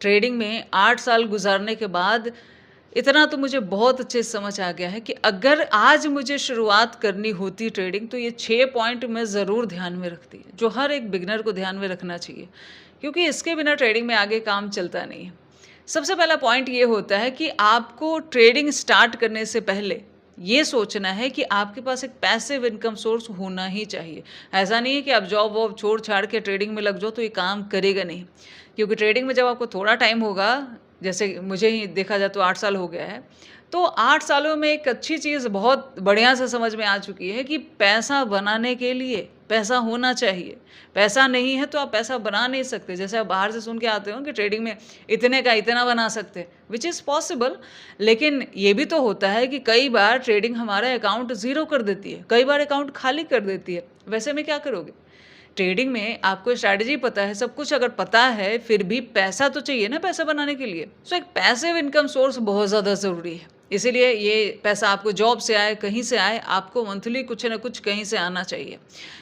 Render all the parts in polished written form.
Trading में 8 साल गुज़ारने के बाद इतना तो मुझे बहुत अच्छे से समझ आ गया है कि अगर आज मुझे शुरुआत करनी होती ट्रेडिंग, तो ये 6 पॉइंट मैं ज़रूर ध्यान में रखती, जो हर एक बिगिनर को ध्यान में रखना चाहिए, क्योंकि इसके बिना ट्रेडिंग में आगे काम चलता नहीं है। सबसे पहला पॉइंट ये होता है कि आपको ट्रेडिंग स्टार्ट करने से पहले ये सोचना है कि आपके पास एक पैसिव इनकम सोर्स होना ही चाहिए। ऐसा नहीं है कि आप जॉब वॉब छोड़-छाड़ के ट्रेडिंग में लग जाओ तो ये काम करेगा नहीं। क्योंकि ट्रेडिंग में जब आपको थोड़ा टाइम होगा, जैसे मुझे ही देखा जाए तो 8 साल हो गया है, तो 8 सालों में एक अच्छी चीज़ बहुत बढ़िया से समझ में आ चुकी है कि पैसा बनाने के लिए पैसा होना चाहिए। पैसा नहीं है तो आप पैसा बना नहीं सकते। जैसे आप बाहर से सुन के आते हो कि ट्रेडिंग में इतने का इतना बना सकते हैं, व्हिच इज़ पॉसिबल। लेकिन ये भी तो होता है कि कई बार ट्रेडिंग हमारा अकाउंट ज़ीरो कर देती है, कई बार अकाउंट खाली कर देती है। वैसे में क्या करोगे? ट्रेडिंग में आपको स्ट्रैटेजी पता है, सब कुछ अगर पता है, फिर भी पैसा तो चाहिए ना पैसा बनाने के लिए। सो एक पैसिव इनकम सोर्स बहुत ज़्यादा ज़रूरी है। इसीलिए ये पैसा आपको जॉब से आए, कहीं से आए, आपको मंथली कुछ ना कुछ कहीं से आना चाहिए।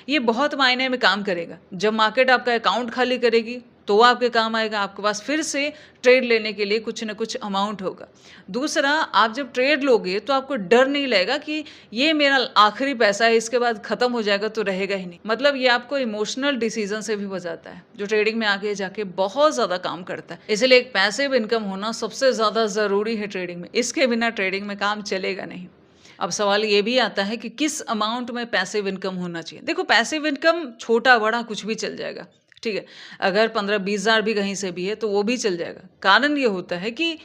ये बहुत मायने में काम करेगा। जब मार्केट आपका अकाउंट खाली करेगी, तो आपके काम आएगा, आपके पास फिर से ट्रेड लेने के लिए कुछ ना कुछ अमाउंट होगा। दूसरा, आप जब ट्रेड लोगे तो आपको डर नहीं लगेगा कि ये मेरा आखिरी पैसा है, इसके बाद खत्म हो जाएगा तो रहेगा ही नहीं। मतलब ये आपको इमोशनल डिसीजन से भी बचाता है, जो ट्रेडिंग में आगे जाके बहुत ज़्यादा काम करता है। इसलिए एक पैसिव इनकम होना सबसे ज़्यादा ज़रूरी है ट्रेडिंग में। इसके बिना ट्रेडिंग में काम चलेगा नहीं। अब सवाल ये भी आता है कि किस अमाउंट में पैसिव इनकम होना चाहिए। देखो, पैसिव इनकम छोटा-बड़ा कुछ भी चल जाएगा, ठीक है? अगर 15-20 हज़ार भी कहीं से भी है तो वो भी चल जाएगा। कारण ये होता है कि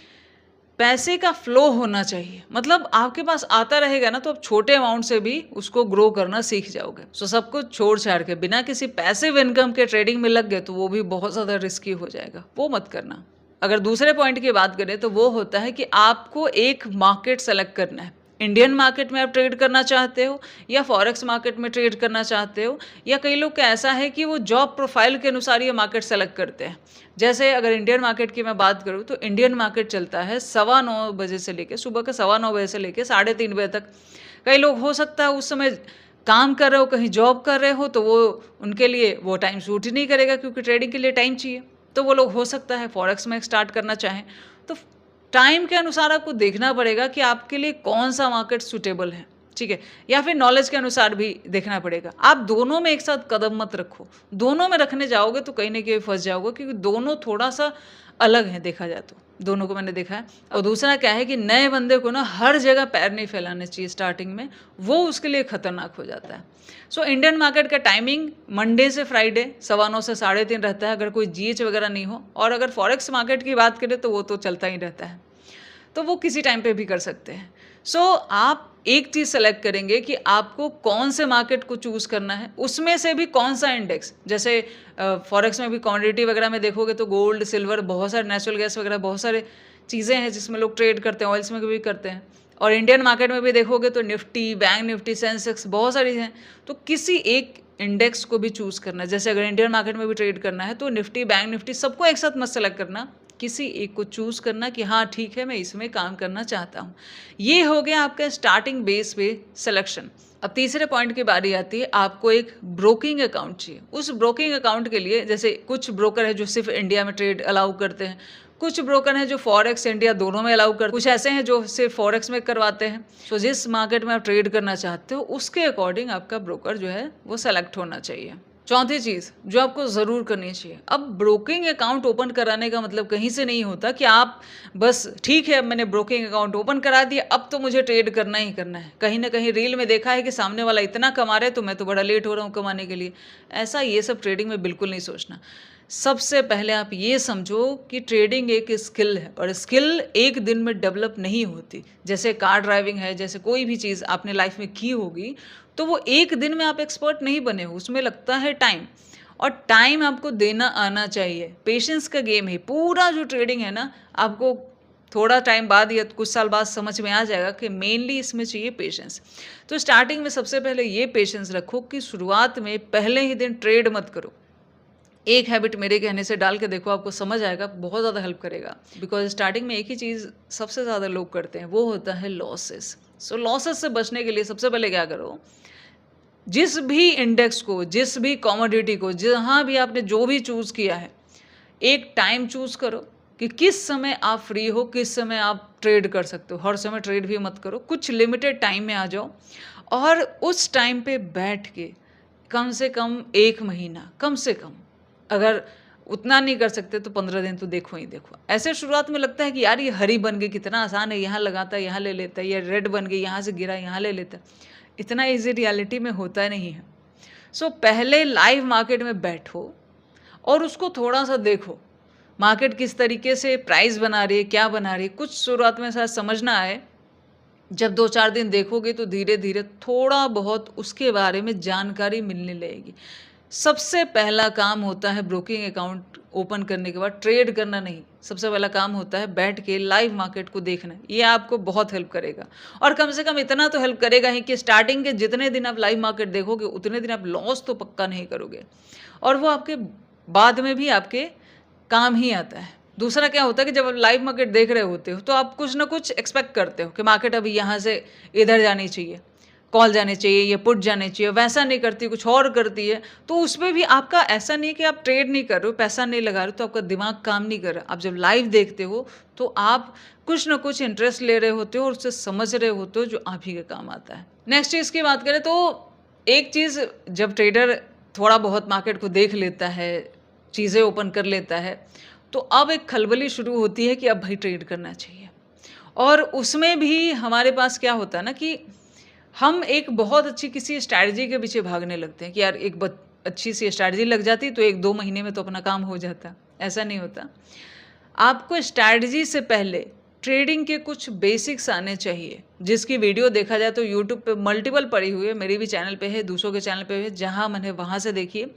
पैसे का फ्लो होना चाहिए। मतलब आपके पास आता रहेगा ना, तो आप छोटे अमाउंट से भी उसको ग्रो करना सीख जाओगे। सो सब कुछ छोड़-छाड़ के बिना किसी पैसिव इनकम के ट्रेडिंग में लग गए तो वो भी बहुत ज़्यादा रिस्की हो जाएगा। वो मत करना। अगर दूसरे पॉइंट की बात करें तो वो होता है कि आपको एक मार्केट सेलेक्ट करना है। इंडियन मार्केट में आप ट्रेड करना चाहते हो या फॉरेक्स मार्केट में ट्रेड करना चाहते हो, या कई लोग का ऐसा है कि वो जॉब प्रोफाइल के अनुसार ये मार्केट सेलेक्ट करते हैं। जैसे अगर इंडियन मार्केट की मैं बात करूँ तो इंडियन मार्केट चलता है 9:15 बजे से लेके, सुबह के 9:15 बजे से लेके 3:30 बजे तक। कई लोग हो सकता है उस समय काम कर रहे हो, कहीं जॉब कर रहे हो, तो वो उनके लिए वो टाइम सूट ही नहीं करेगा, क्योंकि ट्रेडिंग के लिए टाइम चाहिए। तो वो लोग हो सकता है फॉरेक्स में स्टार्ट करना चाहें। तो टाइम के अनुसार आपको देखना पड़ेगा कि आपके लिए कौन-सा मार्केट सूटेबल है, ठीक है? या फिर नॉलेज के अनुसार भी देखना पड़ेगा। आप दोनों में एक साथ कदम मत रखो। दोनों में रखने जाओगे तो कहीं न कहीं फँस जाओगे, क्योंकि दोनों थोड़ा-सा अलग हैं देखा जाए तो। दोनों को मैंने देखा है। और दूसरा क्या है कि नए बंदे को ना हर जगह पैर नहीं फैलाने चाहिए स्टार्टिंग में, वो उसके लिए खतरनाक हो जाता है। सो इंडियन मार्केट का टाइमिंग मंडे से फ्राइडे 9:15 से 3:30 रहता है, अगर कोई जीएच वगैरह नहीं हो। और अगर फॉरेक्स मार्केट की बात करें तो वो तो चलता ही रहता है। तो वो किसी टाइम पे भी कर सकते हैं। सो आप एक चीज़ सेलेक्ट करेंगे कि आपको कौन से मार्केट को चूज़ करना है, उसमें से भी कौन-सा इंडेक्स। जैसे फॉरेक्स में भी कमोडिटी वगैरह में देखोगे तो गोल्ड, सिल्वर, बहुत सारे नेचुरल गैस वगैरह बहुत सारे चीज़ें हैं जिसमें लोग ट्रेड करते हैं, ऑयल्स में भी करते हैं। और इंडियन मार्केट में भी देखोगे तो निफ्टी, बैंक निफ्टी, सेंसेक्स बहुत सारी हैं। तो किसी एक इंडेक्स को भी चूज़ करना है। जैसे अगर इंडियन मार्केट में भी ट्रेड करना है तो निफ्टी, बैंक निफ्टी सबको एक साथ मत सेलेक्ट करना, किसी एक को चूज़ करना कि हाँ ठीक है, मैं इसमें काम करना चाहता हूँ। ये हो गया आपका स्टार्टिंग बेस पे सिलेक्शन। अब तीसरे पॉइंट की बारी आती है, आपको एक ब्रोकिंग अकाउंट चाहिए। उस ब्रोकिंग अकाउंट के लिए जैसे कुछ ब्रोकर है जो सिर्फ इंडिया में ट्रेड अलाउ करते हैं, कुछ ब्रोकर हैं जो फॉरेक्स इंडिया दोनों में अलाउ करते हैं, कुछ ऐसे हैं जो सिर्फ फॉरेक्स में करवाते हैं। तो जिस मार्केट में आप ट्रेड करना चाहते हो उसके अकॉर्डिंग आपका ब्रोकर जो है वो सेलेक्ट होना चाहिए। चौथी चीज़ जो आपको ज़रूर करनी चाहिए, अब ब्रोकिंग अकाउंट ओपन कराने का मतलब कहीं से नहीं होता कि आप बस ठीक है अब मैंने ब्रोकिंग अकाउंट ओपन करा दिया, अब तो मुझे ट्रेड करना ही करना है। कहीं ना कहीं रील में देखा है कि सामने वाला इतना कमा रहा है तो मैं तो बड़ा लेट हो रहा हूँ कमाने के लिए। ऐसा ये सब ट्रेडिंग में बिल्कुल नहीं सोचना। सबसे पहले आप ये समझो कि ट्रेडिंग एक स्किल है और स्किल एक दिन में डेवलप नहीं होती। जैसे कार ड्राइविंग है, जैसे कोई भी चीज़ आपने लाइफ में की होगी, तो वो एक दिन में आप एक्सपर्ट नहीं बने हो, उसमें लगता है टाइम, और टाइम आपको देना आना चाहिए। पेशेंस का गेम है पूरा जो ट्रेडिंग है ना। आपको थोड़ा टाइम बाद या कुछ साल बाद समझ में आ जाएगा कि मेनली इसमें चाहिए पेशेंस। तो स्टार्टिंग में सबसे पहले ये पेशेंस रखो कि शुरुआत में पहले ही दिन ट्रेड मत करो। एक हैबिट मेरे कहने से डाल के देखो, आपको समझ आएगा, बहुत ज़्यादा हेल्प करेगा। बिकॉज स्टार्टिंग में एक ही चीज़ सबसे ज़्यादा लोग करते हैं, वो होता है लॉसेस। सो लॉसेस से बचने के लिए सबसे पहले क्या करो, जिस भी इंडेक्स को, जिस भी कमोडिटी को, जहाँ भी आपने जो भी चूज़ किया है, एक टाइम चूज़ करो कि किस समय आप फ्री हो, किस समय आप ट्रेड कर सकते हो। हर समय ट्रेड भी मत करो, कुछ लिमिटेड टाइम में आ जाओ और उस टाइम पे बैठ के कम से कम 1 महीना, कम से कम, अगर उतना नहीं कर सकते तो 15 दिन तो देखो ही देखो। ऐसे शुरुआत में लगता है कि यार ये हरी बन गई, कितना आसान है, यहाँ लगाता है यहाँ ले लेता है, ये रेड बन गई, यहाँ से गिरा यहाँ ले लेता है। इतना ईज़ी रियलिटी में होता नहीं है। सो पहले लाइव मार्केट में बैठो और उसको थोड़ा-सा देखो, मार्केट किस तरीके से प्राइस बना रही है, क्या बना रही है। कुछ शुरुआत में शायद समझ ना आए, जब 2-4 दिन देखोगे तो धीरे-धीरे थोड़ा बहुत उसके बारे में जानकारी मिलने लगेगी। सबसे पहला काम होता है ब्रोकिंग अकाउंट ओपन करने के बाद ट्रेड करना नहीं, सबसे पहला काम होता है बैठ के लाइव मार्केट को देखना। ये आपको बहुत हेल्प करेगा और कम से कम इतना तो हेल्प करेगा ही कि स्टार्टिंग के जितने दिन आप लाइव मार्केट देखोगे उतने दिन आप लॉस तो पक्का नहीं करोगे और वो आपके बाद में भी आपके काम ही आता है। दूसरा क्या होता है कि जब आप लाइव मार्केट देख रहे होते हो तो आप कुछ ना कुछ एक्सपेक्ट करते हो कि मार्केट अभी यहाँ से इधर जानी चाहिए, कॉल जाने चाहिए या पुट जाने चाहिए, वैसा नहीं करती, कुछ और करती है। तो उसमें भी आपका ऐसा नहीं कि आप ट्रेड नहीं कर रहे हो, पैसा नहीं लगा रहे हो, तो आपका दिमाग काम नहीं कर रहा। आप जब लाइव देखते हो तो आप कुछ ना कुछ इंटरेस्ट ले रहे होते हो और उससे समझ रहे होते हो जो आप ही के काम आता है। नेक्स्ट चीज़ की बात करें तो एक चीज़, जब ट्रेडर थोड़ा बहुत मार्केट को देख लेता है, चीज़ें ओपन कर लेता है, तो अब एक खलबली शुरू होती है कि अब भाई ट्रेड करना चाहिए। और उसमें भी हमारे पास क्या होता है ना कि हम एक बहुत अच्छी किसी स्ट्रैटेजी के पीछे भागने लगते हैं कि यार एक अच्छी सी स्ट्रैटेजी लग जाती तो 1-2 महीने में तो अपना काम हो जाता। ऐसा नहीं होता। आपको स्ट्रैटेजी से पहले ट्रेडिंग के कुछ बेसिक्स आने चाहिए, जिसकी वीडियो देखा जाए तो यूट्यूब पे मल्टीपल पड़ी हुई है, मेरे भी चैनल पे है, दूसरों के चैनल पे है, जहाँ मन है वहाँ से देखिए।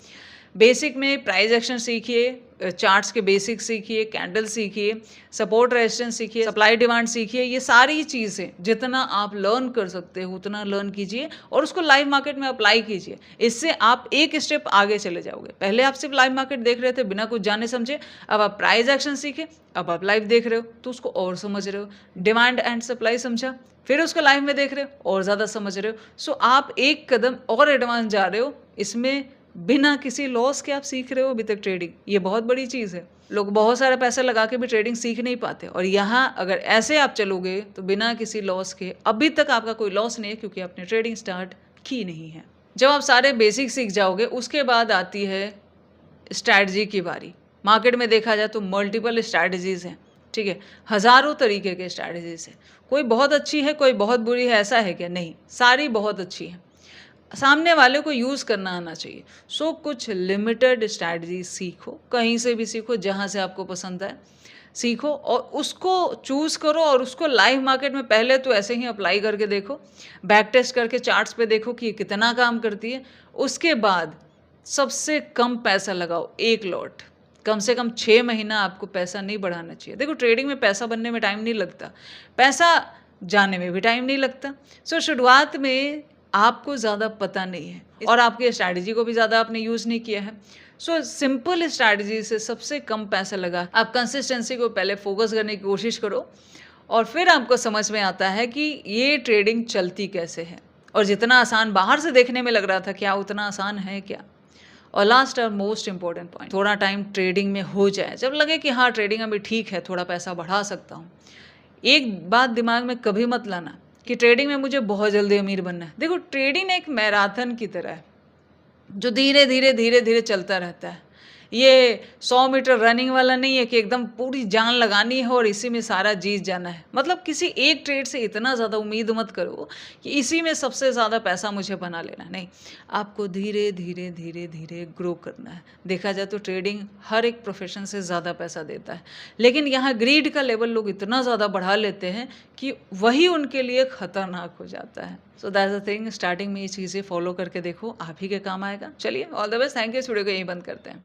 बेसिक में प्राइस एक्शन सीखिए, चार्ट्स के बेसिक्स सीखिए, कैंडल सीखिए, सपोर्ट रेजिस्टेंस सीखिए, सप्लाई डिमांड सीखिए। ये सारी चीज़ें जितना आप लर्न कर सकते हो उतना लर्न कीजिए और उसको लाइव मार्केट में अप्लाई कीजिए। इससे आप एक स्टेप आगे चले जाओगे। पहले आप सिर्फ लाइव मार्केट देख रहे थे बिना कुछ जाने समझे, अब आप प्राइस एक्शन सीखे, अब आप लाइव देख रहे हो तो उसको और समझ रहे हो। डिमांड एंड सप्लाई समझा, फिर उसको लाइव में देख रहे हो और ज़्यादा समझ रहे हो। सो आप एक कदम और एडवांस जा रहे हो, इसमें बिना किसी लॉस के आप सीख रहे हो अभी तक ट्रेडिंग। ये बहुत बड़ी चीज़ है। लोग बहुत सारा पैसा लगा के भी ट्रेडिंग सीख नहीं पाते और यहाँ अगर ऐसे आप चलोगे तो बिना किसी लॉस के, अभी तक आपका कोई लॉस नहीं है क्योंकि आपने ट्रेडिंग स्टार्ट की नहीं है। जब आप सारे बेसिक सीख जाओगे उसके बाद आती है स्ट्रैटेजी की बारी। मार्केट में देखा जाए तो मल्टीपल स्ट्रैटेजीज़ हैं, ठीक है, हज़ारों तरीके के स्ट्रैटेजीज़ हैं। कोई बहुत अच्छी है, कोई बहुत बुरी है, ऐसा है क्या? नहीं, सारी बहुत अच्छी हैं। सामने वाले को यूज़ करना आना चाहिए। सो कुछ लिमिटेड स्ट्रैटेजी सीखो, कहीं से भी सीखो, जहाँ से आपको पसंद आए सीखो और उसको चूज़ करो और उसको लाइव मार्केट में पहले तो ऐसे ही अप्लाई करके देखो, बैक टेस्ट करके चार्ट्स पे देखो कि ये कितना काम करती है। उसके बाद सबसे कम पैसा लगाओ, एक लॉट, कम से कम 6 महीना आपको पैसा नहीं बढ़ाना चाहिए। देखो ट्रेडिंग में पैसा बनने में टाइम नहीं लगता, पैसा जाने में भी टाइम नहीं लगता। सो शुरुआत में आपको ज़्यादा पता नहीं है और आपके स्ट्रैटेजी को भी ज़्यादा आपने यूज़ नहीं किया है। सो सिंपल स्ट्रैटेजी से सबसे कम पैसा लगा आप कंसिस्टेंसी को पहले फोकस करने की कोशिश करो और फिर आपको समझ में आता है कि ये ट्रेडिंग चलती कैसे है। और जितना आसान बाहर से देखने में लग रहा था, क्या उतना आसान है क्या? और लास्ट और मोस्ट इंपॉर्टेंट पॉइंट, थोड़ा टाइम ट्रेडिंग में हो जाए, जब लगे कि हाँ ट्रेडिंग अभी ठीक है, थोड़ा पैसा बढ़ा सकता हूँ, एक बात दिमाग में कभी मत लाना कि ट्रेडिंग में मुझे बहुत जल्दी अमीर बनना है। देखो ट्रेडिंग एक मैराथन की तरह है जो धीरे धीरे धीरे धीरे चलता रहता है। ये 100 मीटर रनिंग वाला नहीं है कि एकदम पूरी जान लगानी है और इसी में सारा जीत जाना है। मतलब किसी एक ट्रेड से इतना ज़्यादा उम्मीद मत करो कि इसी में सबसे ज़्यादा पैसा मुझे बना लेना, नहीं। आपको धीरे धीरे धीरे धीरे ग्रो करना है। देखा जाए तो ट्रेडिंग हर एक प्रोफेशन से ज़्यादा पैसा देता है, लेकिन यहाँ ग्रीड का लेवल लोग इतना ज़्यादा बढ़ा लेते हैं कि वही उनके लिए खतरनाक हो जाता है। So that's the thing, starting में ये चीज़ें फॉलो करके देखो, आप ही के काम आएगा। चलिए, all the best, thank you. इस वीडियो को यहीं बंद करते हैं।